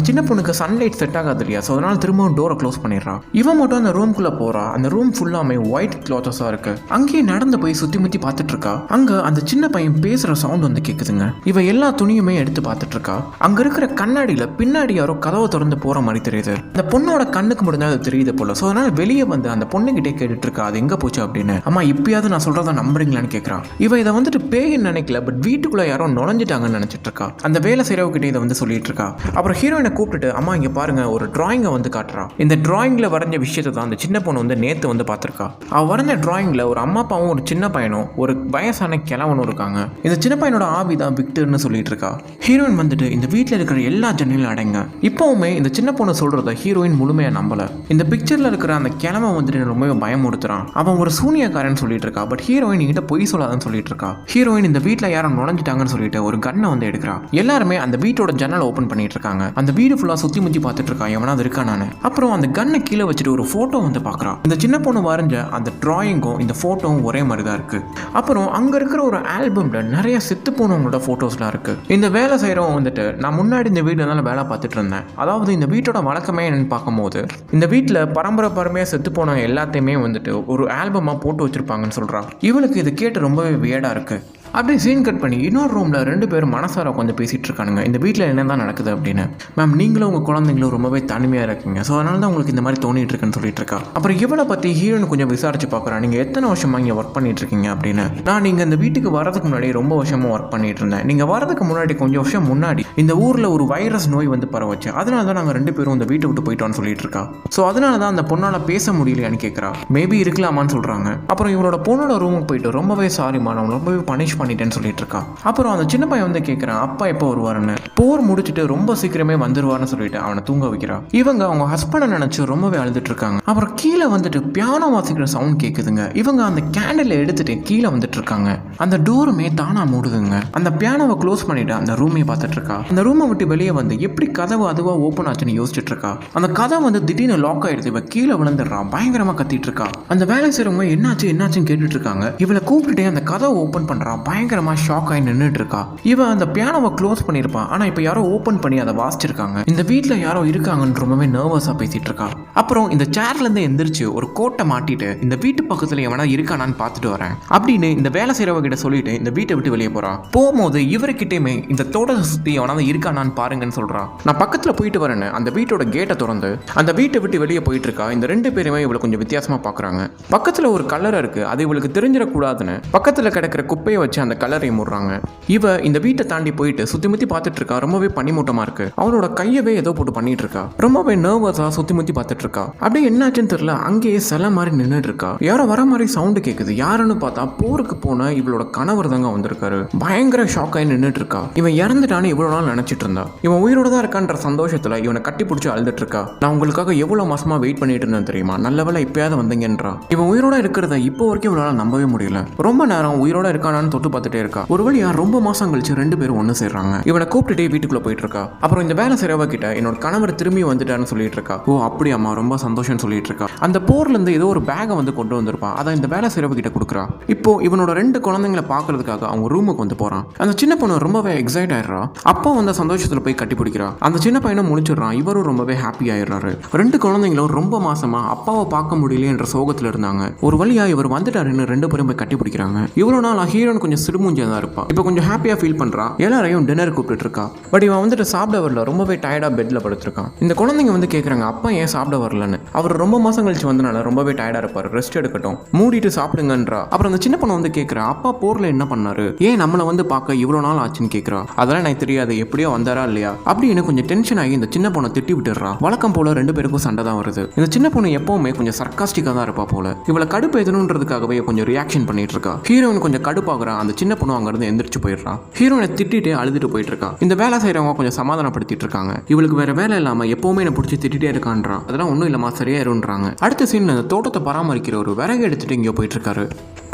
சின்ன பொண்ணுக்கு சன்லைட் செட் ஆகாது இல்லையா, ஸோ அதனால திரும்பவும் டோரை க்ளோஸ் பண்ணிடுறா. இவன் மட்டும் அந்த ரூம்குள்ள போறா. அந்த ரூம் ஃபுல்லாமே ஒயிட் கிளாத்தஸா இருக்கு. அங்கேயே நடந்து போய் சுத்தி முத்தி பார்த்துட்டு இருக்கா. அங்க அந்த சின்ன பையன் பேசுற சவுண்ட் வந்து கேக்குதுங்க. இவ எல்லா துணியுமே எடுத்து பார்த்துட்டு இருக்கா. அங்க இருக்கிற கண்ணாடியில பின்னாடி யாரோ கதவை திறந்து போற மாதிரி தெரியுது. அந்த பொண்ணோட கண்ணுக்கு முடிஞ்சா அது தெரியுது போல. ஸோ அதனால வெளியே வந்து அந்த பொண்ணுகிட்டே கேட்டுட்டு இருக்கா, அது எங்க போச்சு அப்படின்னு. அம்மா இப்பயாவது நான் சொல்றத நம்புறீங்களான்னு கேட்கறான். இவ இதை வந்துட்டு பேயின்னு நினைக்கல, பட் வீட்டுக்குள்ள யாரோ நுழைஞ்சிட்டாங்கன்னு நினைச்சிட்டு இருக்கா. அந்த வேலை செய்யறவகிட்ட இதை வந்து சொல்லிட்டு இருக்கா. அப்புறம் ஹீரோயினை கூப்பிட்டுட்டு, அம்மா இங்க பாருங்க, ஒரு டிராயிங்கை வந்து காட்டுறா. இந்த டிராயிங்ல வரைஞ்ச விஷயத்தை தான் அந்த சின்ன பொண்ணு வந்து நேத்து வந்து பார்த்திருக்கா. அவ வரைஞ்ச டிராயிங்ல ஒரு அம்மா அப்பாவும் ஒரு சின்ன பையனும் ஒரு வயசான கிழவனும் இருக்காங்க. இந்த சின்ன பையனோட ஆவி தான் விக்டர்னு சொல்லிட்டு இருக்கா. ஹீரோயின் வந்துட்டு இந்த வீட்டில் இருக்கிற எல்லா ஜன்னலும் அடைங்க. இப்பவுமே இந்த சின்ன பொண்ணு சொல்றத ஹீரோயின் முழுமையா நம்பல. இந்த பிக்சர்ல இருக்கிற அந்த கிழமை வந்துட்டு ரொம்பவே பயமுறுத்துறான். அவன் ஒரு சூனியக்காரன் சொல்லிட்டு இருக்கா. பட் ஹீரோயின் கிட்ட பொய் சொல்லாதன்னு சொல்லிட்டு இருக்கா. ஹீரோயின் இந்த வீட்டில் யாரும் நுழைஞ்சிட்டாங்கன்னு சொல்லிட்டு ஒரு கன்னை வந்து எடுக்கிறா. எல்லாருமே அந்த வீட்டோட ஜன்னல் ஓப்பன் பண்ணிட்டு இருக்காங்க. அந்த வீடு ஃபுல்லா சுத்தி முத்தி பார்த்துட்டு இருக்கா, எவனாவது இருக்கா நானு. அப்புறம் அந்த கன்னை கீழே வச்சுட்டு ஒரு போட்டோ வந்து பாக்குறா. இந்த சின்ன பொண்ணு வரைஞ்ச அந்த டிராயிங்கும் இந்த போட்டோவும் ஒரே மாதிரி தான் இருக்கு. அப்புறம் அங்க இருக்கிற ஒரு ஆல்பம்ல நிறைய செத்து போனவங்களோட போட்டோஸ்லாம் இருக்கு. இந்த வேலை செய்யறவங்க வந்துட்டு, நான் முன்னாடி இந்த வீடுனால வேலை பார்த்துட்டு இருந்தேன். அதாவது இந்த வீட்டோட வழக்கமே என்னன்னு பார்க்கும்போது, இந்த வீட்டில் பரம்பரையா செத்து போன எல்லாத்தையுமே வந்துட்டு ஒரு ஆல்பமா போட்டு வச்சிருப்பாங்கன்னு சொல்றா. இவளுக்கு இது கேட்டு ரொம்பவே வியர்டா இருக்கு. அப்படியே சீன் கட் பண்ணி இன்னொரு ரூமில் 2 பேரும் மனசார உட்காந்து பேசிகிட்டு இருக்கானுங்க. இந்த வீட்டில் என்ன தான் நடக்குது அப்படின்னு. மேம் நீங்களும் உங்கள் குழந்தைங்களும் ரொம்பவே தனிமையாக இருக்கீங்க, ஸோ அதனால தான் உங்களுக்கு இந்த மாதிரி தோணிட்டு இருக்குன்னு சொல்லிட்டு இருக்கா. அப்புறம் இவளை பற்றி ஹீரோயின் கொஞ்சம் விசாரிச்சு பார்க்குறா. நீங்கள் எத்தனை வருஷமாக இங்கே ஒர்க் பண்ணிட்டு இருக்கீங்க அப்படின்னு. நான் நீங்கள் இந்த வீட்டுக்கு வரதுக்கு முன்னாடி ரொம்ப வருஷமாக ஒர்க் பண்ணிட்டு இருந்தேன். நீங்கள் வரதுக்கு முன்னாடி கொஞ்சம் வருஷம் முன்னாடி இந்த ஊரில் ஒரு வைரஸ் நோய் வந்து பரவச்சு, அதனால தான் நாங்கள் 2 பேரும் இந்த வீட்டை விட்டு போயிட்டோம்னு சொல்லிட்டு இருக்கா. ஸோ அதனால தான் அந்த பொண்ணால் பேச முடியலையான்னு கேட்குறா. மேபி இருக்கலாமான்னு சொல்கிறாங்க. அப்புறம் இவளோட பொண்ணோட ரூமுக்கு போயிட்டு ரொம்பவே சாரிமா, நான் ரொம்பவே பனிஷ் பண்ணிட்டேன்னு சொல்லிட்டு இருக்கா. அப்புறம் அந்த சின்ன பையன் வந்து கேட்கிறான், அப்பா எப்போ வருவாருன்னு. போர் முடிச்சுட்டு ரொம்ப சீக்கிரமே வந்துருவார்னு சொல்லிட்டு அவனை தூங்க வைக்கிறா. இவங்க அவங்க ஹஸ்பண்டை நினைச்சு ரொம்பவே அழுதுட்டு இருக்காங்க. அப்புறம் கீழே வந்துட்டு பியானோ வாசிக்கிற சவுண்ட் கேட்குதுங்க. இவங்க அந்த கேண்டில் எடுத்துட்டு கீழே வந்துட்டு இருக்காங்க. அந்த டோருமே தானா மூடுதுங்க. அந்த பியானோவை க்ளோஸ் பண்ணிட்டு அந்த ரூமையை பார்த்துட்டு இருக்கா. அந்த ரூமை விட்டு வெளியே வந்து எப்படி கதவு அதுவா ஓப்பன் ஆச்சுன்னு யோசிச்சுட்டு இருக்கா. அந்த கதை வந்து திடீர்னு லாக் ஆயிடுது. இவ கீழே விழுந்துடுறா. பயங்கரமா கத்திட்டு இருக்கா. அந்த வேலை செய்யறவங்க என்னாச்சுன்னு கேட்டுட்டு இருக்காங்க. இவளை கூப்பிட்டுட்டே அந்த கதவை ஓப்பன் பண்றா. பயங்கரமா ஷாக் ஆகி நின்றுட்டு இருக்கா. இவன் அந்த பியானோவை க்ளோஸ் பண்ணியிருப்பான். ஆனா இப்ப யாரோ ஓப்பன் பண்ணி அதை வாசிச்சிருக்காங்க. இந்த வீட்டில் யாரோ இருக்காங்கன்னு ரொம்பவே நர்வஸா பேசிட்டு இருக்கா. அப்புறம் இந்த சேர்ல இருந்து எந்திரிச்சு ஒரு கோட்டை மாட்டிட்டு இந்த வீட்டு பக்கத்துல எவனா இருக்கானான்னு பார்த்துட்டு வரேன் அப்படின்னு இந்த வேலை செய்யறவங்கிட்ட சொல்லிட்டு இந்த வீட்டை விட்டு வெளியே போறா. போகும்போது இவருக்கிட்டேயுமே இந்த தோட்டத்தை சுத்தி எவனாவது இருக்கானான்னு பாருங்கன்னு சொல்றா. நான் பக்கத்துல போயிட்டு வரேன்னு அந்த வீட்டோட கேட்டை திறந்து அந்த வீட்டை விட்டு வெளியே போயிட்டு இருக்கா. இந்த 2 பேருமே இவளை கொஞ்சம் வித்தியாசமா பாக்குறாங்க. பக்கத்துல ஒரு கலர் இருக்கு, அது இவளுக்கு தெரிஞ்சிடக்கூடாதுன்னு பக்கத்துல கிடக்கிற குப்பையை வச்சு அந்த கலரை முடுறாங்க. இவ இந்த வீட்டை தாண்டி போயிட்டு சுத்தி முத்தி பார்த்துட்டு இருக்கா. ரொம்பவே பனிமூட்டமா இருக்கு. அவளோட கையவே ஏதோ போட்டு பண்ணிட்டு இருக்கா. ரொம்பவே நர்வஸா சுத்தி முத்தி பார்த்துட்டு இருக்கா. அப்படியே என்னாச்சுன்னு தெரியல, அங்கேயே சில மாதிரி நின்றுட்டு இருக்கா. யாரோ வர மாதிரி சவுண்டு கேட்குது. யாருன்னு பார்த்தா போருக்கு போன இவளோட கணவர் தாங்க வந்திருக்காரு. பயங்கர ஷாக் ஆகி நின்றுட்டு இருக்கா. இவன் இறந்துட்டான்னு இவ்வளவு நாள் நினைச்சிட்டு இருந்தா. இவன் உயிரோட தான் இருக்கான்ற சந்தோஷத்துல இவனை கட்டி பிடிச்சி அழுதுட்டு இருக்கா. நான் உங்களுக்காக எவ்வளவு மாசமா வெயிட் பண்ணிட்டு இருந்தேன் தெரியுமா, நல்ல வேளை இப்பயாவது வந்தீங்கன்றா. இவன் உயிரோட இருக்கிறத இப்போ வரைக்கும் இவளால நம்பவே முடியல. ரொம்ப நேரம் உயிரோட இருக்கானான்னு தொட்டு பார்த்துட்டே இருக்கா. ஒரு வழியா ரொம்ப மாசம் கழிச்சு 2 பேரும் ஒன்று சேர்றாங்க. இவனை கூப்பிட்டுட்டே வீட்டுக்குள்ள போயிட்டு இருக்கா. அப்புறம் இந்த வேலை செய்யறவ கிட்ட என்னோட கணவர் திரும்பி வந்துட்டான்னு சொல்லிட்டு இருக்கா. ஓ அப்படியாம்மா, ரொம்ப சந்தோஷம் சொல்லிட்டு இருக்கா. அந்த போர்ல இருந்து ஏதோ ஒரு பேகை வந்து கொண்டு வந்திருப்பான். அதை இந்த வேலை செய்யறவ கிட்ட கொடுக்குறா. இப்போ இவனோட 2 குழந்தைங்களை பாக்குறதுக்காக அவங்க ரூமுக்கு வந்து போறான். அந்த சின்ன பொண்ணு ரொம்பவே எக்ஸைட் ஆயிடுறா. அப்பா வந்த சந்தோஷத்துல போய் கட்டி பிடிக்கிறா. அந்த சின்ன பையனும் முடிச்சிடுறான். இவரும் ரொம்பவே ஹாப்பி ஆயிடுறாரு. 2 குழந்தைங்களும் ரொம்ப மாசமா அப்பாவை பார்க்க முடியல என்ற சோகத்துல இருந்தாங்க. ஒரு வழியா இவர் வந்துட்டாருன்னு 2 பேரும் போய் கட்டி பிடிக்கிறாங்க. இவ்வளவு நாள் ஹீரோன் கொஞ்சம் சிடுமூஞ்சியா தான் இருப்பா. இப்போ கொஞ்சம் ஹாப்பியா ஃபீல் பண்றா. எல்லாரையும் டின்னர் கூப்பிட்டு இருக்கா. பட் இவன் வந்துட்டு சாப்பிட வரல. ரொம்பவே டயர்டா பெட்ல படுத்திருக்கான். இந்த குழந்தைங்க வந்து கேட்கறாங்க, அப்பா ஏன் சாப்பிட வரலன்னு. அவர் ரொம்ப மாசம் கழிச்சு வந்தனால ரொம்பவே டயர்டா இருப்பாரு, ரெஸ்ட் எடுக்கட்டும், மூடிட்டு சாப்பிடுங்கன்றா. அப்புறம் அந்த சின்ன பொண்ணு வந்து கேட்கறா, அப்பா போர்ல என்ன பண்ணாரு, ஏன் நம்மளை வந்து பார்க்க இவ்வளவு நாள் ஆச்சுன்னு கேட்கறா. அதெல்லாம் எனக்கு தெரியாது, எப்படியோ வந்தாரா இல்லையா அப்படின்னு கொஞ்சம் டென்ஷன் ஆகி இந்த சின்ன பொண்ணை திட்டி விட்டுறா. வழக்கம் போல 2 பேருக்கும் சண்டை தான் வருது. இந்த சின்ன பொண்ணு எப்பவுமே கொஞ்சம் சர்க்காஸ்டிக்கா தான் இருப்பா போல. இவளை கடுப்பு எதணுன்றதுக்காகவே கொஞ்சம் ரியாக்ஷன் பண்ணிட்டு இருக்கா. ஹீரோயின் கொஞ்சம் கடுப்பாகிறா. அந்த சின்ன பொண்ணு அங்க இருந்து எந்திரிச்சு போயிடுறான். ஹீரோயினை திட்டிட்டு அழுதுட்டு போயிட்டு இருக்கா. இந்த வேலை செய்யறவங்க கொஞ்சம் சமாதானப்படுத்திட்டு இருக்காங்க. இவளுக்கு வேற வேலை இல்லாம எப்பவுமே என்ன பிடிச்சி திட்டிட்டே இருக்கான்றா. அதெல்லாம் ஒன்றும் இல்லமா, சரியா இருன்றாங்க. அடுத்த சீன் அந்த தோட்டத்தை பராமரிக்கிற ஒரு விறகு எடுத்துட்டு இங்கே போயிட்டு இருக்காரு.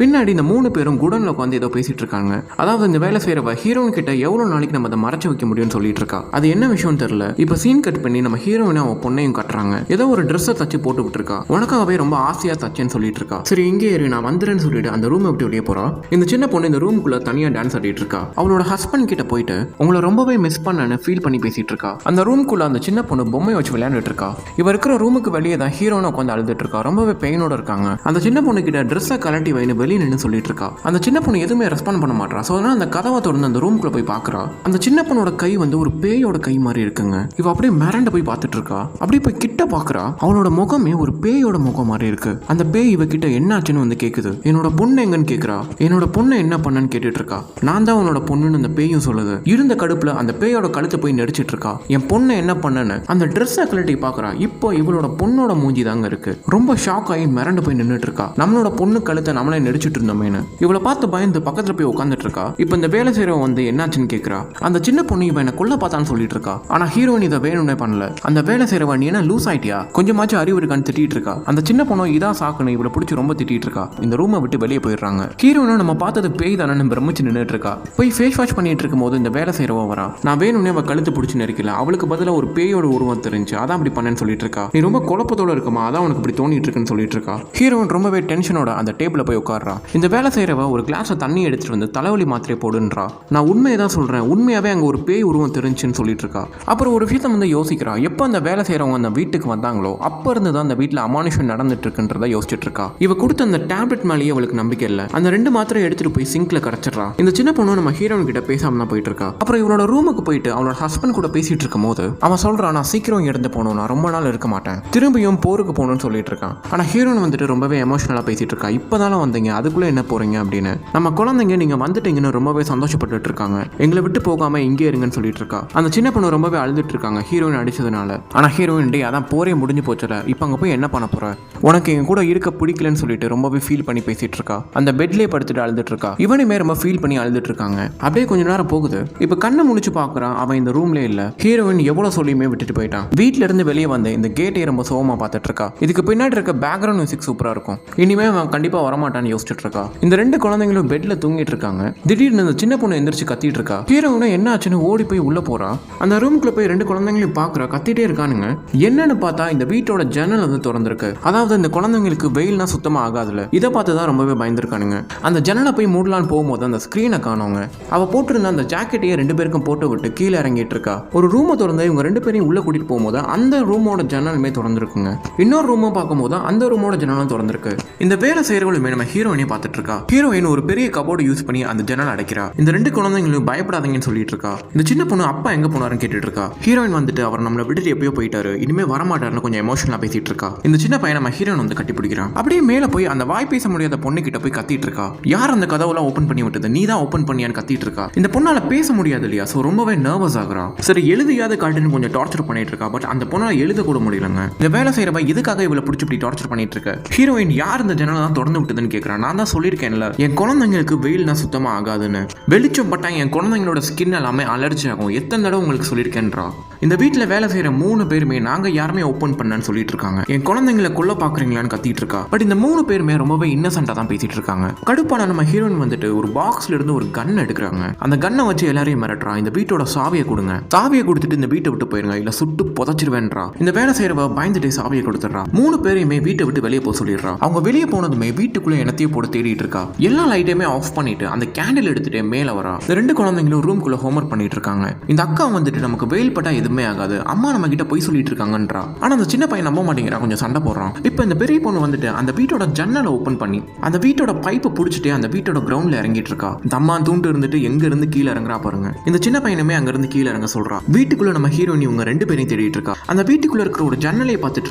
பின்னாடி இந்த 3 பேரும் குடன்ல உட்காந்து ஏதோ பேசிட்டு இருக்காங்க. அதாவது இந்த வேலை செய்யறவ ஹீரோயின் கிட்ட எவ்வளவு நாளைக்கு நம்ம அதை மறைச்சு வைக்க முடியும்னு சொல்லிட்டு இருக்கா. அது என்ன விஷயம் தெரியல. இப்ப சீன் கட் பண்ணி நம்ம ஹீரோயினை அவன் பொண்ணையும் கட்டுறாங்க. ஏதோ ஒரு ட்ரெஸ்ஸை தச்சு போட்டு விட்டுருக்கா. உனக்காகவே ரொம்ப ஆசையா தச்சேன்னு சொல்லிட்டு இருக்கா. சரி இங்கே ஏறி நான் வந்துறேன்னு சொல்லிட்டு அந்த ரூம் விட்டு வெளியே போறா. இந்த சின்ன பொண்ணு இந்த ரூமுக்குள்ள தனியா டான்ஸ் ஆடிட்டு இருக்கா. அவளோட ஹஸ்பண்ட் கிட்ட போயிட்டு உங்களை ரொம்பவே மிஸ் பண்ணனு ஃபீல் பண்ணி பேசிட்டு இருக்கா. அந்த ரூமுக்குள்ள அந்த சின்ன பொண்ணு பொம்மை வச்சு விளையாண்டுட்டு இருக்கா. இவ இருக்கிற ரூமுக்கு வெளியே தான் ஹீரோனை உட்காந்து அழுதுட்டு இருக்கா. ரொம்பவே பெயினோட இருக்காங்க. அந்த சின்ன பொண்ணு கிட்ட ட்ரெஸ்ஸை கலட்டி வைன்னு வெளியே நின்று சொல்லிட்டு இருக்கா. அந்த சின்ன பொண்ணு எதுவுமே ரெஸ்பாண்ட் பண்ண மாட்டா. ஸோ அதனால அந்த கதவை திறந்து அந்த ரூமுக்குள்ள போய் பாக்குறா. அந்த சின்ன பொண்ணோட கை வந்து ஒரு பேயோட கை மாதிரி இருக்குங்க. இவ அப்படியே மிரண்ட போய் பார்த்துட்டு இருக்கா. அப்படியே போய் கிட்ட பாக்குறா. அவளோட முகமே ஒரு பேயோட முகம் மாதிரி இருக்கு. அந்த பேய் இவ கிட்ட என்னாச்சுன்னு வந்து கேக்குது. என்னோட பொண்ணு எங்கன்னு கேக்குறா. என்னோட பொண்ணு என்ன பண்ணன்னு கேட்டுட்டு இருக்கா. நான் தான் உன்னோட பொண்ணுன்னு அந்த பேயும் சொல்லுது. இருந்த கடுப்புல அந்த பேயோட கழுத்தை போய் நடிச்சிட்டு இருக்கா. என் பொண்ணு என்ன பண்ணன்னு அந்த ட்ரெஸ்ஸை கழட்டி பாக்குறா. இப்போ இவளோட பொண்ணோட மூஞ்சி தாங்க இருக்கு. ரொம்ப ஷாக் ஆகி மிரண்டு போய் நின்றுட்டு இருக்கா. நம்மளோட பொண்ணு கழுத்தை நம்மளே நடிச்சிட்டு இருந்தோமேனு இவளை பார்த்து பயந்து பக்கத்துல போய் உட்காந்துட்டு இருக்கா. இப்போ இந்த வேலை செய்யறவன் வந்து என்னாச்சுன்னு கேட்கிறா. அந்த சின்ன பொண்ணு இவன் என்ன கொல்ல பார்த்தான்னு சொல்லிட்டு இருக்கா. ஆனா ஹீரோயின் இதை வேணும்னே பண்ணல. அந்த வேலை செய்யறவன் நீ என்ன லூஸ் ஆயிட்டியா, கொஞ்சமாச்சும் அறிவு இருக்கான்னு திட்டிட்டு இருக்கா. அந்த சின்ன பொண்ணு இதான் சாக்குன்னு இவளை பிடிச்சி ரொம்ப திட்டிட்டு இருக்கா. இந்த ரூமை விட்டு வெளியே போயிடுறாங்க. ஹீரோயினும் நம்ம பார்த்தது பேய் தானே பிரமிச்சு நின்றுட்டு இருக்கா. போய் ஃபேஸ் வாஷ் பண்ணிட்டு இருக்கும் போது இந்த வேலை செய்யறவன் வரா. நான் வேணும்னே அவ கழுத்து பிடிச்சி நெரிக்கல, அவளுக்கு பதிலாக ஒரு பேயோட உருவம் தெரிஞ்சு அதான் அப்படி பண்ணேன்னு சொல்லிட்டு இருக்கா. நீ ரொம்ப குழப்பத்தோட இருக்குமா, அதான் உனக்கு இப்படி தோணிட்டு இருக்குன்னு சொல்லிட்டு இருக்கா. ஹீரோயின் ரொம்பவே டென்ஷனோட அந்த டேபிள போய் உட்கார்றா. இந்த வேலை செய்யறவ ஒரு கிளாஸ் தண்ணி எடுத்துட்டு வந்து தலைவலி மாத்திரை போடுன்றா. நான் உண்மையை தான் சொல்றேன், உண்மையாவே அங்க ஒரு பேய் உருவம் தெரிஞ்சுன்னு சொல்லிட்டு இருக்கா. அப்புறம் ஒரு விஷயத்த வந்து யோசிக்கிறா. எப்போ அந்த வேலை செய்யறவங்க அந்த வீட்டுக்கு வந்தாங்களோ அப்ப இருந்து தான் அந்த வீட்டுல அமானுஷம் நடந்துட்டு இருக்குன்றத யோசிச்சுட்டு இருக்கா. இவ கொடுத்த அந்த டேப்லெட் மேலேயே அவளுக்கு நம்பிக்கை இல்லை. அந்த 2 மாத்திரை எடுத்துட்டு போய் சிங்க்ல கரைச்சிடறா. இந்த சின்ன பொண்ணு நம்ம ஹீரோயின் கிட்ட பேசாம தான் போயிட்டு இருக்கா. அப்புறம் இவளோட ரூமுக்கு போயிட்டு அவளோட ஹஸ்பண்ட் கூட பேசிட்டு இருக்கும் போது அவன் சொல்றான், நான் சீக்கிரம் இறந்து போகணும், நான் ரொம்ப நாள் இருக்க மாட்டேன், திரும்பியும் போருக்கு போகணும்னு சொல்லிட்டு இருக்கான். ஆனா ஹீரோயின் வந்துட்டு ரொம்பவே எமோஷனலா பேசிட்டு இருக்கா. இப்பதானே வந்தீங்க, அதுக்குள்ள என்ன போறீங்க அப்படின்னு. நம்ம குழந்தைங்க நீங்க வந்துட்டீங்கன்னு ரொம்பவே சந்தோஷப்பட்டு இருக்காங்க, எங்களை விட்டு போகாம இங்கே இருங்கன்னு சொல்லிட்டு இருக்கா. அந்த சின்ன பொண்ணு ரொம்பவே அழுதுட்டு இருக்காங்க ஹீரோயின் அடிச்சதுனால. ஆனா ஹீரோயின் டே அதான் போரே முடிஞ்சு போச்சுல, இப்போ அங்க போய் என்ன பண்ண போற, உனக்கு எங்க கூட இருக்க பிடிக்கலன்னு சொல்லிட்டு ரொம்பவே ஃபீல் பண்ணி பேசிட்டு இருக்கா. அந்த பெட்லயே படுத்துட்டு அழுதுட்டு இருக்கா. இவனுமே ரொம்ப ஃபீல் பண்ணி அழுதுட்டு இருக்காங்க. அப்படியே கொஞ்ச நேரம் போகுது. இப்ப கண்ணை முடிச்சு பாக்குறான், அவன் இந்த ரூம்ல இல்ல. ஹீரோயின் எவ்வளவு சொல்லியுமே விட்டுட்டு போயிட்டான். வீட்ல இருந்து வெளியே வந்து இந்த கேட்டை ரொம்ப சோகமா பார்த்துட்டு இருக்கா. இதுக்கு பின்னாடி இருக்க பேக்ரவுண்ட் மியூசிக் சூப்பரா இருக்கும். இனிமே அவன் கண்டிப்பா வரமாட்டான்னு யோசிச்சுட்டு இருக்கா. இந்த 2 குழந்தைங்களும் பெட்ல தூங்கிட்டு இருக்காங்க. திடீர்னு இந்த சின்ன பொண்ணு எந்திரிச்சு கத்திட்டு இருக்கா. ஹீரோயினும் என்ன ஆச்சுன்னு ஓடி போய் உள்ள போறா. அந்த ரூமுக்குள்ள போய் 2 குழந்தைங்களையும் பாக்குறா. கத்திட்டே இருக்கானுங்க. என்னன்னு பார்த்தா இந்த வீட்டோட ஜன்னல் வந்து திறந்திருக்கு. அதாவது இந்த குழந்தைங்களுக்கு வெயில்னா சுத்தமா ஆகாதுல. இதை பார்த்து தான் ரொம்பவே பயந்துருக்கானுங்க. அந்த ஜன்னலை போய் மூடலான்னு போகும்போது அந்த ஸ்கிரீனை காணோங்க. அவ போட்டிருந்த அந்த ஜாக்கெட்டையே 2 பேருக்கும் போட்டு விட்டு கீழே இறங்கிட்டு இருக்கா. ஒரு ரூமை திறந்து இவங்க 2 பேரையும் உள்ள கூட்டிட்டு போகும்போது அந்த ரூமோட ஜன்னலுமே திறந்திருக்குங்க. இன்னொரு ரூமை பார்க்கும்போது அந்த ரூமோட ஜன்னலும் திறந்திருக்கு. இந்த வேலை செய்யறவங்களுமே நம்ம ஹீரோயினை பார்த்துட்டு இருக்கா. ஹீரோயின் ஒரு பெரிய கபோர்டு யூஸ் பண்ணி அந்த ஜன்னல் அடைக்கிறா. இந்த 2 குழந்தைங்களும் பயப்படாதீங்கன்னு சொல்லிட்டு இருக்கா. இந்த சின்ன பொண்ணு அப்பா எங்க போனாருன்னு கேட்டுட்டு இருக்கா. ஹீரோயின் வந்துட்டு அவர் நம்மளை விட்டுட்டு எப்பயோ போயிட்டாரு, இனிமே வரமாட்டாருன்னு கொஞ்சம் எமோஷனலா பேசிட்டு இருக்கா. இந்த சின்ன பையன் நம்ம ஹீரோயின் வந்து கட்டி பிடிக்கிறான். அப்படியே மேல போய் அந்த வாய் பேச முடியாத பொண்ணு கிட்ட போய் கத்திட்டு இருக்கா. யார் அந்த கதவுலாம் ஓபன் பண்ணி விட்டது, நீ தான் ஓபன் பண்ணியான்னு கத்திட்டு இருக்கா. இந்த பொண்ணால பேச முடியாது இல்லையா, சோ ரொம்பவே நர்வஸ் ஆகுறா. சரி எழுதியாவது காட்டுன்னு கொஞ்சம் டார்ச்சர் பண்ணிட்டு இருக்கா. பட் அந்த பொண்ணால எழுத கூட முடியலங்க. இந்த வேலை செய்யறவ இதுக்காக இவளை பிடிச்சி இப்படி டார்ச்சர் பண்ணிட்டு இருக்க. ஹீரோயின் யார் இந்த ஜன்னலை தான் திறந்து விட்டதுன்னு கேட்கறான். நான் தான் சொல்லியிருக்கேன்ல என் குழந்தைங்களுக்கு வெயில்னா சுத்தமா ஆகாதுன்னு. வெளிச்சம் பட்டா என் குழந்தைங்களோட ஸ்கின் எல்லாமே அலர்ஜி ஆகும், எத்தனை தடவை உங்களுக்கு சொல்லியிருக்கேன்றா. இந்த வீட்டில் வேலை செய்யற 3 பேருமே நாங்க யாருமே ஓப்பன் பண்ணன்னு சொல்லிட்டு இருக்காங்க. என் குழந்தைங்களை கொல்ல பாக்குறீங்களான்னு கத்திட்டு இருக்கா. பட் இந்த 3 பேருமே ரொம்பவே இன்னசென்ட்டா தான் பேசிட்டு இருக்காங்க. கடுப்பான நம்ம ஹீரோயின் வந்துட்டு ஒரு பாக்ஸ்ல இருந்து ஒரு கன் எடுக்கிறாங்க. அந்த கன்னை வச்சு எல்லாரையும் மிரட்டுறா. இந்த வீட்டோட சாவியை கொடுங்க, சாவியை கொடுத்துட்டு இந்த வீட்டை விட்டு போயிருங்க, இல்ல சுட்டு புதைச்சிருவேன்றா. இந்த வேலை செய்யறவ பயந்துட்டு சாவியை கொடுத்துறா. 3 பேரையுமே வீட்டை விட்டு வெளியே போக சொல்லிடுறா. அவங்க வெளியே போனதுமே வீட்டுக்குள்ள என்னத்தையும் போட்டு தேடிட்டு இருக்கா. எல்லா லைட்டையுமே ஆஃப் பண்ணிட்டு அந்த கேண்டில் எடுத்துட்டு மேல வரா. இந்த 2 குழந்தைங்களும் ரூம்குள்ள ஹோம்வொர்க் பண்ணிட்டு இருக்காங்க. இந்த அக்கா வந்துட்டு நமக்கு வெயில் பட்டா எதுவுமே ஆகாது, அம்மா நம்ம கிட்ட போய் சொல்லிட்டு இருக்காங்கன்றா. ஆனா அந்த சின்ன பையன் நம்ப மாட்டேங்கிறா, கொஞ்சம் சண்டை போடுறான். இப்ப இந்த பெரிய பொண்ணு வந்துட்டு அந்த வீட்டோட ஜன்னலை ஓபன் பண்ணி அந்த வீட்டோட பைப்பை புடிச்சிட்டு அந்த வீட்டோட கிரவுண்ட்ல இறங்கிட்டு இருக்கா. இந்த அம்மா தூண்டு இருந்துட்டு எங்க இருந்து கீழே இறங்குறா பாருங்க. இந்த சின்ன பையனுமே அங்க இருந்து கீழே இறங்க சொல்றா. வீட்டுக்குள்ள நம்ம ஹீரோயின் இவங்க 2 பேரையும் தேடிட்டு இருக்கா. அந்த வீட்டுக்குள்ள இருக்கிற ஒரு ஜன்னலை பார்த்துட்டு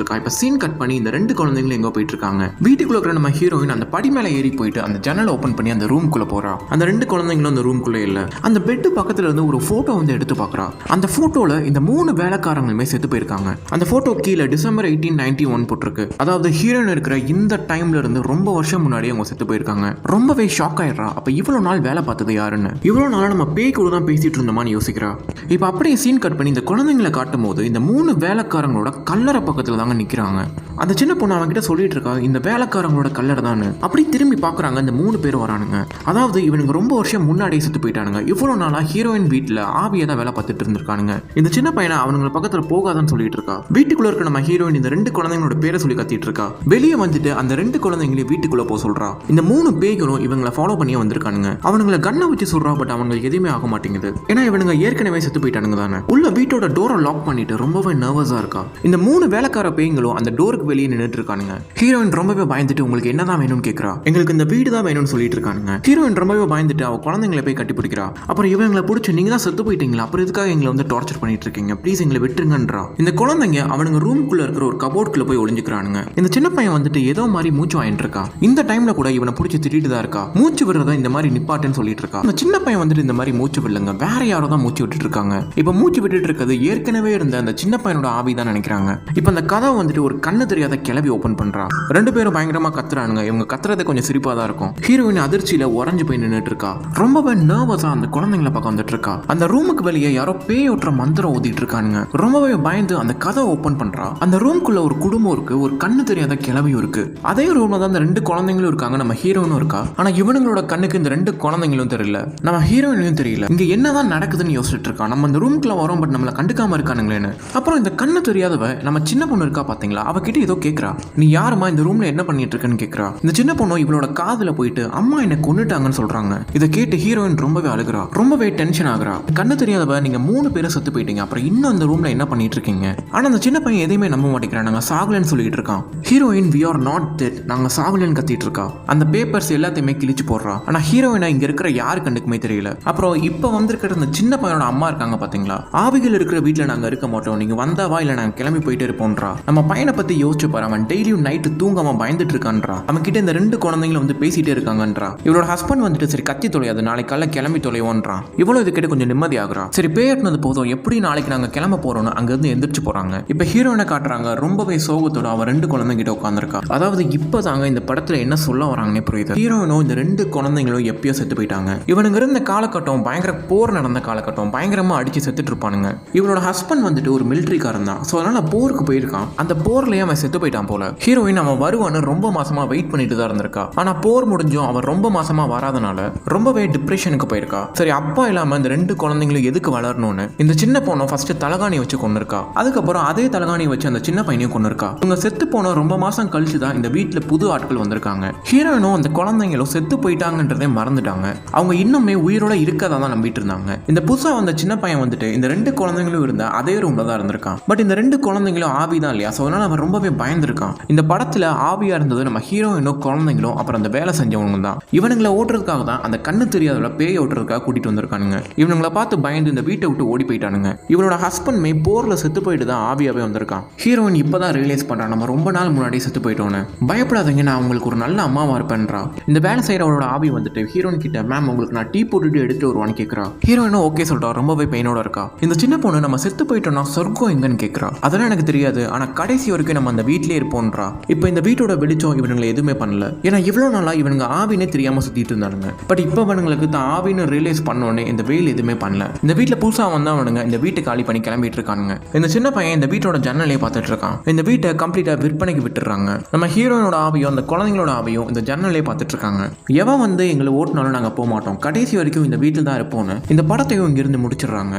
இருக்கா. இப்ப சீன் கட் பண்ணி இந்த 2 குழந்தைங்களும் எங்க போயிட்டு இருக்காங்க. வீட்டுக்குள்ள இருக்கிற நம்ம ஹீரோயின் அந்த படி மேல ஏறி போயிட்டு அந்த ஜன்னலை ஓபன் பண்ணி அந்த ரூம்குள்ள போறா. அந்த 2 குழந்தைங்களும் அந்த ரூம்குள்ள இல்ல. அந்த பெட் பக்கத்துல இருந்து ஒரு போட்டோ வந்து எடுத்து பாக்குறா. அந்த போட்டோல இந்த 3 வேலைக்காரங்களுமே செத்து போயிருக்காங்க. அந்த போட்டோ கீழே டிசம்பர் 1891 போட்டிருக்கு. அதாவது ஹீரோயின் இருக்கிற இந்த டைம்ல இருந்து ரொம்ப வருஷம் முன்னாடி அவங்க செத்து போயிருக்காங்க. ரொம்பவே ஷாக் ஆயிடுறா. அப்ப இவ்வளவு நாள் வேலை பார்த்தது யாருன்னு, இவ்வளவு நாள் நம்ம பேய் கூட தான் பேசிட்டு இருந்தோமான்னு யோசிக்கிறா. இப்ப அப்படியே சீன் கட் பண்ணி இந்த குழந்தைங்களை காட்டும் போது இந்த 3 வேலைக்காரங்களோட கல்லறை பக்கத்துல தாங்க நிக்கிறாங்க. அந்த சின்ன பொண்ணு அவன் கிட்ட சொல்லிட்டு இருக்கா இந்த வேலைக்காரங்களோட கல்லறை தான். அப்படி திரும்பி பாக்குறாங்க, இந்த 3 பேர் வரானுங்க. அதாவது இவனுக்கு ரொம்ப வருஷம் முன்னாடியே செத்து போயிட்டானுங்க. இவ்வளவு நாளா ஹீரோயின் வீட்டுல ஆவியா தான் வேலை பார்த்துட்டு இருந்திருக்கானுங்க. இந்த சின்ன பையனை அவனுங்க பக்கத்துல போகாதான்னு சொல்லிட்டு இருக்கா. வீட்டுக்குள்ள இருக்க நம்ம ஹீரோயின் இந்த 2 குழந்தைங்களோட பேரை சொல்லி கத்திட்டு இருக்கா. வெளியே வந்துட்டு அந்த 2 குழந்தைங்களையும் வீட்டுக்குள்ள போக சொல்றா. இந்த 3 பேய்களும் இவங்களை ஃபாலோ பண்ணி வந்திருக்கானுங்க. அவனுங்களை கண்ணை வச்சு சொல்றா, பட் அவங்களுக்கு எதுவுமே ஆக மாட்டேங்குது. ஏன்னா இவனுங்க ஏற்கனவே செத்து போயிட்டானுங்க தானே. உள்ள வீட்டோட டோரை லாக் பண்ணிட்டு ரொம்பவே நர்வஸா இருக்கா. இந்த 3 வேலைக்கார பேய்களும் அந்த டோருக்கு வெளியே நின்றுட்டு இருக்கானுங்க. ஹீரோயின் ரொம்பவே பயந்துட்டு உங்களுக்கு என்னதான் வேணும்னு கேட்கறா. எங்களுக்கு இந்த வீடு தான் வேணும்னு சொல்லிட்டு இருக்கானுங்க. ஹீரோயின் ரொம்பவே பயந்துட்டு அவ குழந்தைங்களை போய் கட்டி பிடிக்கிறா. அப்புறம் இவங்களை பிடிச்சி நீங்க தான் செத்து போயிட்டீங்களா, அப்புறம் இதுக்காக எங்களை வந்து டார்ச்சர் பண்ணிட்டு இருக்கீங்க, ப்ளீஸ் எங்களை விட்டுருங்கன்றா. இந்த குழந்தைங்க அவனுங்க ரூம்குள்ள இருக்கிற ஒரு கபோர்டுக்குள்ள போய் ஒளிஞ்சுக்கிறானுங்க. இந்த சின்ன பையன் வந்துட்டு ஏதோ மாதிரி மூச்சு வாங்கிட்டு இருக்கா. இந்த டைம்ல கூட இவனை பிடிச்சி திட்டிட்டு தான் இருக்கா. மூச்சு விடுறதா இந்த மாதிரி நிப்பாட்டுன்னு சொல்லிட்டு இருக்கா. இந்த சின்ன பையன் வந்துட்டு இந்த மாதிரி மூச்சு விடலங்க, வேற யாரோ தான் மூச்சு விட்டுட்டு இருக்காங்க. இப்ப மூச்சு விட்டுட்டு இருக்கிறது ஏற்கனவே இருந்த அந்த சின்ன பையனோட ஆவி தான் நினைக்கிறாங்க. இப்ப அந்த கதவை வந்துட்டு ஒரு கண்ணு தெரியாத கிளவி ஓபன் பண்றா. 2 பேரும் பயங்கரமா கத்துறானுங்க. இவங்க கத்துறது கொஞ்சம் சிரிப்பா தான் இருக்கும். ஹீரோயின் அதிர்ச்சியில உறைஞ்சு போய் நின்றுட்டு இருக்கா. ரொம்பவே நர்வஸா அந்த குழந்தைங்களை பக்கம் வந்துட்டு இருக்கா. அந்த ரூமுக்கு வெளியே யாரோ பேய் ஓட்டுற மந்திரம் ஓதிட்டு இருக்கானுங்க. ரொம்பவே பயந்து அந்த கதை ஓபன் பண்றா. அந்த ரூம்குள்ள ஒரு குடும்பம் இருக்கு, ஒரு கண்ணு தெரியாத கிளவியும் இருக்கு. அதே ரூம்ல தான் அந்த 2 குழந்தைங்களும் இருக்காங்க, நம்ம ஹீரோயினும் இருக்கா. ஆனா இவனுங்களோட கண்ணுக்கு இந்த 2 குழந்தைங்களும் தெரியல, நம்ம ஹீரோயினும் தெரியல. இங்க என்னதான் நடக்குதுன்னு யோசிச்சுட்டு இருக்கா. நம்ம அந்த ரூம்குள்ள வரோம், பட் நம்மள கண்டுக்காம இருக்கானுங்களேன்னு. அப்புறம் இந்த கண்ணு தெரியாதவ நம்ம சின்ன பொண்ணு இருக்கா பாத்தீங்களா, அவகிட்ட ஏதோ கேக்குறா. நீ யாருமா, இந்த ரூம்ல என்ன பண்ணிட்டு இருக்கன்னு கேக்குறா. இந்த சின்ன பொண்ணு இவளோட காதுல போயிட்டு அம்மா என்ன கொன்னுட்டாங்கன்னு சொல்றாங்க. இதை கேட்டு ஹீரோயின் ரொம்பவே அழுகுறா, ரொம்பவே டென்ஷன் ஆகுறா. கண்ணு தெரியாதவ நீங்க 3 பேரும் செத்து போயிட்டீங்க, அப்புறம் இன்னும் அந்த ரூம்ல என்ன பண்ணிட்டு இருக்கீங்க. ஆனா அந்த சின்ன பையன் எதையுமே நம்ப மாட்டேங்கிறான். நாங்க சாகலன்னு சொல்லிட்டு இருக்கான். Heroine we are not dead, நாங்க சாகலன்னு கத்திட்டு இருக்கா. அந்த பேப்பர்ஸ் எல்லாத்தையுமே கிழிச்சு போடுறா. ஆனா ஹீரோயினா இங்க இருக்கிற யாரு கண்டுக்குமே தெரியல. அப்புறம் இப்ப வந்திருக்கிற அந்த சின்ன பையனோட அம்மா இருக்காங்க பாத்தீங்களா, ஆவிகள் இருக்கிற வீட்டுல நாங்க இருக்க மாட்டோம், நீங்க வந்தாவா இல்ல நாங்க கிளம்பி போயிட்டு இருப்போம்ன்றா. நம்ம பையனை பத்தி யோசிச்சு பாரு, அவன் டெய்லியும் நைட்டு தூங்காம பயந்துட்டு இருக்கான்றா. அவன் கிட்ட இந்த 2 குழந்தைங்களும் வந்து பேசிட்டே இருக்காங்கன்றா. இவளோட ஹஸ்பண்ட் வந்துட்டு சரி கத்தி தொலையாது, நாளைக்கு காலைல கிளம்பி தொலைவோன்றான். இவ்வளவு இது கிட்ட கொஞ்சம் நிம்மதி ஆகுறா. சரி பேயட்டினது போதும், எப்படி நாளைக்கு நாங்க கிளம்ப போறோம்னு அங்க இருந்து எந்திரிச்சு போறாங்க. இப்ப ஹீரோயினை காட்டுறாங்க, ரொம்பவே சோகத்தோட அவன் 2 குழந்தைங்கிட்ட உட்காந்துருக்கா. அதாவது இப்பதாங்க இந்த படத்துல என்ன சொல்ல வராங்கன்னே புரியுது. ஹீரோயினும் இந்த 2 குழந்தைங்களும் எப்பயோ செத்து போயிட்டாங்க. இவனுங்க இருந்த காலகட்டம் பயங்கர போர் நடந்த காலகட்டம், பயங்கரமா அடிச்சு செத்துட்டு இருப்பானுங்க. இவனோட ஹஸ்பண்ட் வந்துட்டு ஒரு மிலிட்டரிக்காரன் தான், சோ அதனால போருக்கு போயிருக்கான். அந்த போர்லயே அவன் செத்து போயிட்டான் போல. ஹீரோயின் அவன் வருவான்னு ரொம்ப மாசமா வெயிட் பண்ணிட்டு தான் இருந்திருக்கா. ஆனா போர் முடிஞ்சும் அவன் ரொம்ப மாசமா வராதனால ரொம்பவே டிப்ரெஷனுக்கு போயிருக்கா. சரி அப்பா இல்லாம இந்த 2 குழந்தைங்களும் எதுக்கு வளரணும்னு இந்த சின்ன பொண்ணு ஃபர்ஸ்ட் தலகாணி வச்சு கொண்டிருக்கா. அதுக்கப்புறம் அதே தலகாணி வச்சு அந்த சின்ன பையனையும் கொண்டிருக்கா. இவங்க செத்து போன ரொம்ப மாசம் கழிச்சு தான் இந்த வீட்டுல புது ஆட்கள் வந்திருக்காங்க. ஹீரோயினும் அந்த குழந்தைங்களும் செத்து போயிட்டாங்கன்றதே மறந்துட்டாங்க. அவங்க இன்னுமே உயிரோட இருக்கதா தான் நம்பிட்டு இருந்தாங்க. இந்த புதுசா வந்த சின்ன பையன் வந்துட்டு இந்த 2 குழந்தைங்களும் இருந்த அதே ரூம்ல தான் இருந்திருக்கான். பட் இந்த 2 குழந்தைங்களும் ஆவி தான் இல்லையா, சோ அதனால அவன் ரொம்பவே பயந்துருக்கான். இந்த படத்துல ஆவியா இருந்தது நம்ம ஹீரோயினும் குழந்தைங்களும் அப்புறம் அந்த வேலை செஞ்சவங்க தான். இவனுங்களை ஓட்டுறதுக்காக தான் அந்த கண்ணு தெரியாதவள பேய் ஓட்டுறதுக்காக கூட்டிட்டு வந்திருக்கானுங்க. இவனுங்களை பார்த்து பயந்து இந்த வீட்டை விட்டு ஓடி போயிட்டானுங்க. இவனோட ஹஸ்பண்ட் மே போர்ல செத்து போயிட்டு தான் ஆவியாவே வந்திருக்கான். ஹீரோயின் இப்பதான் ரியலைஸ் பண்றான், நம்ம ரொம்ப நாள் முன்னாடி செத்து போயிட்டோன்னு. பயப்படாதீங்க, நான் உங்களுக்கு ஒரு நல்ல அம்மாவா இருப்பேன்றா. இந்த வேலை செய்யறவளோட ஆவி வந்துட்டு ஹீரோயின் கிட்ட மேம் உங்களுக்கு நான் டீ போட்டுட்டு எடுத்து வருவான்னு கேட்கறா. ஹீரோயினும் ஓகே சொல்றா, ரொம்பவே பெயினோட இருக்கா. இந்த சின்ன பொண்ணு நம்ம செத்து போயிட்டோம்னா சொர்க்கம் எங்கன்னு கேட்கறா. அதெல்லாம் எனக்கு தெரியாது, ஆனா கடைசி வரைக்கும் நம்ம அந்த வீட்லயே இருப்போம்ன்றா. இப்போ இந்த வீட்டோட வெளிச்சம் இவனுங்களை எதுவுமே பண்ணல. ஏன்னா இவ்வளவு நாளா இவனுங்க ஆவினே தெரியாம சுத்திட்டு இருந்தானுங்க. பட் இப்போ அவனுங்களுக்கு தான் ஆவின்னு ரியலைஸ் பண்ணோன்னே இந்த வெயில் எதுவுமே பண்ணல. இந்த வீட்டுல புதுசா வந்தவனுங்க இந்த வீட்டை காலி பண்ணி கிளம்பிட்டு இருக்கானுங்க. இந்த சின்ன பையன் இந்த வீட்டோட ஜன்னலையே பார்த்துட்டு இருக்கான். இந்த வீட்டை கம்ப்ளீட்டா விற்பனைக்கு விட்டுறாங்க. நம்ம ஹீரோயினோட ஆவியும் அந்த குழந்தைங்களோட ஆவியும் இந்த ஜன்னலையே பார்த்துட்டு இருக்காங்க. எவன் வந்து எங்களை ஓட்டினாலும் நாங்க போக மாட்டோம், கடைசி வரைக்கும் இந்த வீட்டில் தான் இருப்போம்னு இந்த படத்தையும் இங்கிருந்து முடிச்சிடுறாங்க.